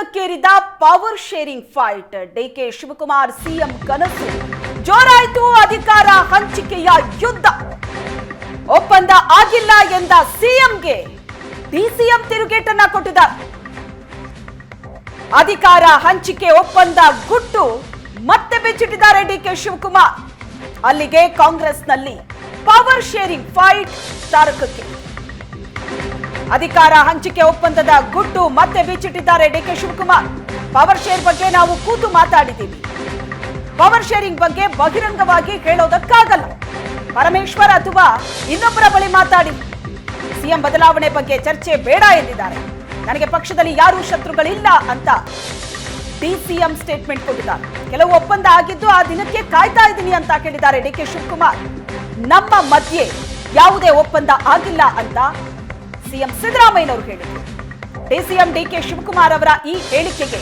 ತಾರಕಕ್ಕೇರಿದ power sharing fight. DK Shivakumar CM ಕನಸು. ಜೋರಾಯಿತು ಅಧಿಕಾರ ಹಂಚಿಕೆಯ ಯುದ್ಧ. ಒಪ್ಪಂದ ಆಗಿಲ್ಲ ಎಂದ ಸಿಎಂಗೆ ಡಿಸಿಎಂ ತಿರುಗೇಟನ್ನ ಕೊಟ್ಟಿದ್ದಾರೆ. ಅಧಿಕಾರ ಹಂಚಿಕೆ ಒಪ್ಪಂದ ಗುಟ್ಟು ಮತ್ತೆ ಬಿಚ್ಚಿಟ್ಟಿದ್ದಾರೆ ಡಿಕೆ ಶಿವಕುಮಾರ್. ಅಲ್ಲಿಗೆ ಕಾಂಗ್ರೆಸ್ನಲ್ಲಿ ಪವರ್ ಶೇರಿಂಗ್ ಫೈಟ್ ತಾರಕಕ್ಕೆ. ಅಧಿಕಾರ ಹಂಚಿಕೆ ಒಪ್ಪಂದದ ಗುಟ್ಟು ಮತ್ತೆ ಬಿಚ್ಚಿಟ್ಟಿದ್ದಾರೆ ಡಿಕೆ ಶಿವಕುಮಾರ್. ಪವರ್ ಶೇರ್ ಬಗ್ಗೆ ನಾವು ಕೂತು ಮಾತಾಡಿದ್ದೀವಿ. ಪವರ್ ಶೇರಿಂಗ್ ಬಗ್ಗೆ ಬಹಿರಂಗವಾಗಿ ಹೇಳೋದಕ್ಕಾಗಲ್ಲ. ಪರಮೇಶ್ವರ್ ಅಥವಾ ಇನ್ನೊಬ್ಬರ ಬಳಿ ಮಾತಾಡಿ. ಸಿಎಂ ಬದಲಾವಣೆ ಬಗ್ಗೆ ಚರ್ಚೆ ಬೇಡ ಎಂದಿದ್ದಾರೆ. ನನಗೆ ಪಕ್ಷದಲ್ಲಿ ಯಾರೂ ಶತ್ರುಗಳಿಲ್ಲ ಅಂತ ಡಿಸಿಎಂ ಸ್ಟೇಟ್ಮೆಂಟ್ ಕೊಟ್ಟಿದ್ದಾರೆ. ಕೆಲವು ಒಪ್ಪಂದ ಆಗಿದ್ದು ಆ ದಿನಕ್ಕೆ ಕಾಯ್ತಾ ಇದ್ದೀನಿ ಅಂತ ಹೇಳಿದ್ದಾರೆ ಡಿಕೆ ಶಿವಕುಮಾರ್. ನಮ್ಮ ಮಧ್ಯೆ ಯಾವುದೇ ಒಪ್ಪಂದ ಆಗಿಲ್ಲ ಅಂತ ಸಿಎಂ ಸಿದ್ದರಾಮಯ್ಯನವರು ಹೇಳಿದರು. ಡಿಸಿಎಂ ಡಿಕೆ ಶಿವಕುಮಾರ್ ಅವರ ಈ ಹೇಳಿಕೆಗೆ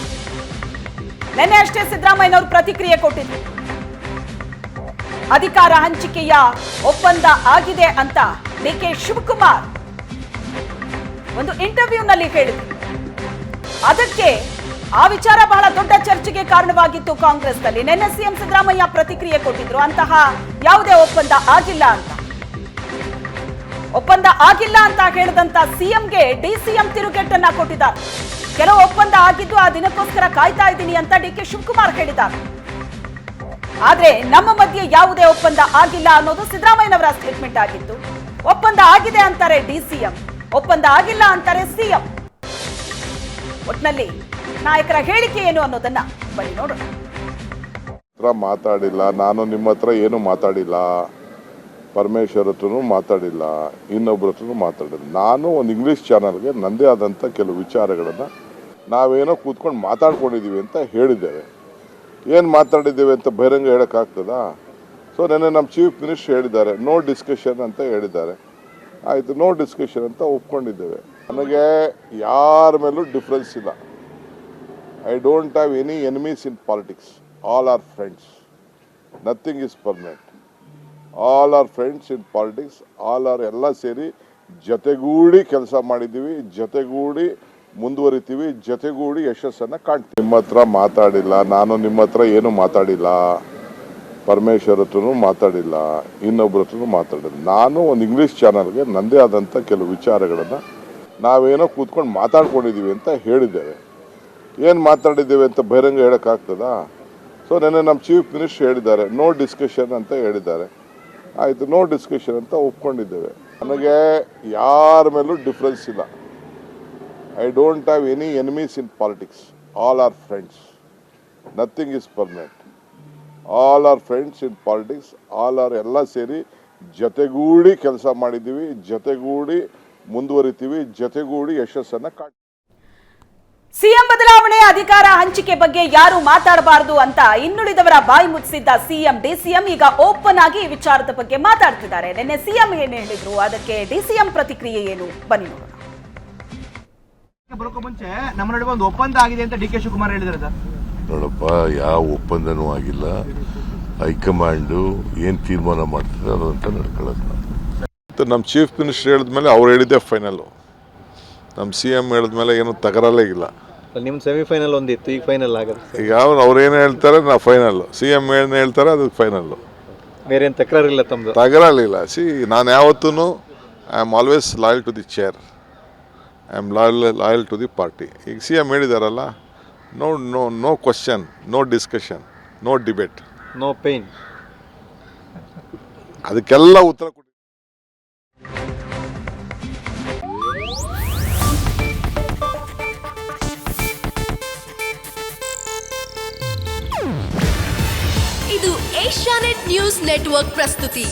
ನಿನ್ನೆ ಅಷ್ಟೇ ಸಿದ್ದರಾಮಯ್ಯನವರು ಪ್ರತಿಕ್ರಿಯೆ ಕೊಟ್ಟಿದ್ರು. ಅಧಿಕಾರ ಹಂಚಿಕೆಯ ಒಪ್ಪಂದ ಆಗಿದೆ ಅಂತ ಡಿಕೆ ಶಿವಕುಮಾರ್ ಒಂದು ಇಂಟರ್ವ್ಯೂನಲ್ಲಿ ಹೇಳಿದ್ರು. ಅದಕ್ಕೆ ಆ ವಿಚಾರ ಬಹಳ ದೊಡ್ಡ ಚರ್ಚೆಗೆ ಕಾರಣವಾಗಿತ್ತು ಕಾಂಗ್ರೆಸ್ನಲ್ಲಿ. ನಿನ್ನೆ ಸಿಎಂ ಸಿದ್ದರಾಮಯ್ಯ ಪ್ರತಿಕ್ರಿಯೆ ಕೊಟ್ಟಿದ್ರು. ಅಂತಹ ಯಾವುದೇ ಒಪ್ಪಂದ ಆಗಿಲ್ಲ ಅಂತ. ಒಪ್ಪಂದ ಆಗಿಲ್ಲ ಅಂತ ಹೇಳಿದಂತ ಸಿಎಂಗೆ ಡಿಸಿಎಂ ತಿರುಗೇಟನ್ನ ಕೊಟ್ಟಿದ್ದಾರೆ. ಕೆಲವು ಒಪ್ಪಂದ ಆಗಿದ್ದು ಆ ದಿನಕ್ಕೋಸ್ಕರ ಕಾಯ್ತಾ ಇದ್ದೀನಿ ಅಂತ ಡಿಕೆ ಶಿವಕುಮಾರ್ ಹೇಳಿದ್ದಾರೆ. ಆದ್ರೆ ನಮ್ಮ ಮಧ್ಯೆ ಯಾವುದೇ ಒಪ್ಪಂದ ಆಗಿಲ್ಲ ಅನ್ನೋದು ಸಿದ್ದರಾಮಯ್ಯನವರ ಸ್ಟೇಟ್ಮೆಂಟ್ ಆಗಿತ್ತು. ಒಪ್ಪಂದ ಆಗಿದೆ ಅಂತಾರೆ ಡಿಸಿಎಂ, ಒಪ್ಪಂದ ಆಗಿಲ್ಲ ಅಂತಾರೆ ಸಿಎಂ. ಒಟ್ನಲ್ಲಿ ನಾಯಕರ ಹೇಳಿಕೆ ಏನು ಅನ್ನೋದನ್ನ ಬನ್ನಿ ನೋಡೋಣ. ಮಾತಾಡಿಲ್ಲ, ನಾನು ನಿಮ್ಮ ಹತ್ರ ಏನು ಮಾತಾಡಿಲ್ಲ, ಪರಮೇಶ್ವರ್ ಹತ್ರನೂ ಮಾತಾಡಿಲ್ಲ, ಇನ್ನೊಬ್ಬರ ಹತ್ರನೂ ಮಾತಾಡಿಲ್ಲ. ನಾನು ಒಂದು ಇಂಗ್ಲೀಷ್ ಚಾನಲ್ಗೆ ನನ್ನದೇ ಆದಂಥ ಕೆಲವು ವಿಚಾರಗಳನ್ನು ನಾವೇನೋ ಕೂತ್ಕೊಂಡು ಮಾತಾಡ್ಕೊಂಡಿದ್ದೀವಿ ಅಂತ ಹೇಳಿದ್ದೇವೆ. ಏನು ಮಾತಾಡಿದ್ದೇವೆ ಅಂತ ಬಹಿರಂಗ ಹೇಳೋಕ್ಕಾಗ್ತದಾ? ಸೊ ನೆನ್ನೆ ನಮ್ಮ ಚೀಫ್ ಮಿನಿಸ್ಟರ್ ಹೇಳಿದ್ದಾರೆ, ನೋ ಡಿಸ್ಕಷನ್ ಅಂತ ಹೇಳಿದ್ದಾರೆ. ಆಯಿತು, ನೋ ಡಿಸ್ಕಷನ್ ಅಂತ ಒಪ್ಕೊಂಡಿದ್ದೇವೆ. ನನಗೆ ಯಾರ ಮೇಲೂ ಡಿಫ್ರೆನ್ಸ್ ಇಲ್ಲ. I don't have any enemies in politics. All are friends. Nothing is permanent. All are friends in politics. All are ಎಲ್ಲ ಸೇರಿ ಜೊತೆಗೂಡಿ ಕೆಲಸ ಮಾಡಿದ್ದೀವಿ, ಜೊತೆಗೂಡಿ ಮುಂದುವರಿತೀವಿ, ಜೊತೆಗೂಡಿ ಯಶಸ್ಸನ್ನು ಕಾಣ್ತೀವಿ. ನಿಮ್ಮ ಹತ್ರ ಮಾತಾಡಿಲ್ಲ, ನಾನು ನಿಮ್ಮ ಹತ್ರ ಏನು ಮಾತಾಡಿಲ್ಲ, ಪರಮೇಶ್ವರ್ ಹತ್ರನೂ ಮಾತಾಡಿಲ್ಲ, ಇನ್ನೊಬ್ಬರ ಹತ್ರನೂ ಮಾತಾಡಿಲ್ಲ. ನಾನು ಒಂದು ಇಂಗ್ಲೀಷ್ ಚಾನಲ್ಗೆ ನನ್ನದೇ ಆದಂಥ ಕೆಲವು ವಿಚಾರಗಳನ್ನು ನಾವೇನೋ ಕೂತ್ಕೊಂಡು ಮಾತಾಡ್ಕೊಂಡಿದ್ದೀವಿ ಅಂತ ಹೇಳಿದ್ದೇವೆ. ಏನು ಮಾತಾಡಿದ್ದೇವೆ ಅಂತ ಬಹಿರಂಗ ಹೇಳೋಕ್ಕಾಗ್ತದಾ? ಸೊ ನೆನ್ನೆ ನಮ್ಮ ಚೀಫ್ ಮಿನಿಸ್ಟರ್ ಹೇಳಿದ್ದಾರೆ, ನೋ ಡಿಸ್ಕಷನ್ ಅಂತ ಹೇಳಿದ್ದಾರೆ. ಆಯಿತು, ನೋ ಡಿಸ್ಕಷನ್ ಅಂತ ಒಪ್ಕೊಂಡಿದ್ದೇವೆ. ನನಗೆ ಯಾರ ಮೇಲೂ ಡಿಫ್ರೆನ್ಸ್ ಇಲ್ಲ. I don't have any enemies in politics. All are friends. Nothing is permanent. All are friends in politics. All are ಎಲ್ಲ ಸೇರಿ ಜೊತೆಗೂಡಿ ಕೆಲಸ ಮಾಡಿದ್ದೀವಿ, ಜೊತೆಗೂಡಿ ಮುಂದುವರಿತೀವಿ, ಜೊತೆಗೂಡಿ ಯಶಸ್ಸನ್ನು ಕಾಣ್ತೀವಿ. ಸಿಎಂ ಬದಲಾವಣೆ, ಅಧಿಕಾರ ಹಂಚಿಕೆ ಬಗ್ಗೆ ಯಾರು ಮಾತಾಡಬಾರದು ಅಂತ ಇನ್ನುಳಿದವರ ಬಾಯಿ ಮುಚ್ಚಿಸಿದ್ದ ಸಿಎಂ ಡಿಸಿಎಂ ಈಗ ಓಪನ್ ಆಗಿ ಈ ವಿಚಾರದ ಬಗ್ಗೆ ಮಾತಾಡ್ತಿದ್ದಾರೆ. ನಿನ್ನೆ ಸಿಎಂ ಏನು ಹೇಳಿದ್ರು, ಅದಕ್ಕೆ ಡಿಸಿಎಂ ಪ್ರತಿಕ್ರಿಯೆ ಏನು, ಬನ್ನಿ ನೋಡೋಣ. ಬರೋಕೆ ಮುಂಚೆ ನಮ್ಮ ನಡುವೆ ಒಂದು ಒಪ್ಪಂದ ಆಗಿದೆ ಅಂತ ಡಿಕೆ ಶಿವಕುಮಾರ್ ಹೇಳಿದ್ದಾರೆ ಸರ್. ನೋಡಪ್ಪ, ಯಾವ ಒಪ್ಪಂದನೂ ಆಗಿಲ್ಲ. ಹೈಕಮಾಂಡು ಏನು ತೀರ್ಮಾನ ಮಾಡ್ತಾರೆ ಅದು ಅಂತ ನಡ್ಕೊಳ್ಳೋದು. ನಮ್ಮ ಚೀಫ್ ಮಿನಿಸ್ಟರ್ ಹೇಳಿದ್ಮೇಲೆ ಅವ್ರು ಹೇಳಿದ್ದೆ ಫೈನಲ್ಲು. ನಮ್ಮ ಸಿಎಂ ಹೇಳಿದ್ಮೇಲೆ ಏನು ತಕರಾರೇ ಇಲ್ಲ. ನಿಮ್ಮ ಸೆಮಿಫೈನಲ್ ಒಂದಿತ್ತು, ಈಗ ಫೈನಲ್ ಆಗುತ್ತೆ. ಈಗ ಅವ್ರು ಏನು ಹೇಳ್ತಾರೆ ನಾವು ಫೈನಲ್ಲು, ಸಿಎಂ ಏನು ಹೇಳ್ತಾರೆ ಅದಕ್ಕೆ ಫೈನಲ್ಲು. ಬೇರೆ ಏನು ತಕರಾರಿಲ್ಲ ತಮ್ಮದು? ತಕರಾರಿಲ್ಲ. ನಾನು ಯಾವತ್ತೂ I am always loyal to the chair. I am loyal to the party. ಈಗ ಸಿಎಂ ಹೇಳಿದಾರಲ್ಲ, no no no question, no discussion, no debate, no pain. ಅದಕ್ಕೆಲ್ಲ ಉತ್ತರ ಕೊಡಿ. ಇದು ಏಷ್ಯಾನೆಟ್ ನ್ಯೂಸ್ ನೆಟ್ವರ್ಕ್ ಪ್ರಸ್ತುತಿ.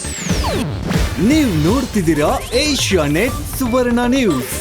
ನೀವು ನೋಡ್ತಿದ್ದೀರಾ ಏಷ್ಯಾನೆಟ್ ಸುವರ್ಣ ನ್ಯೂಸ್.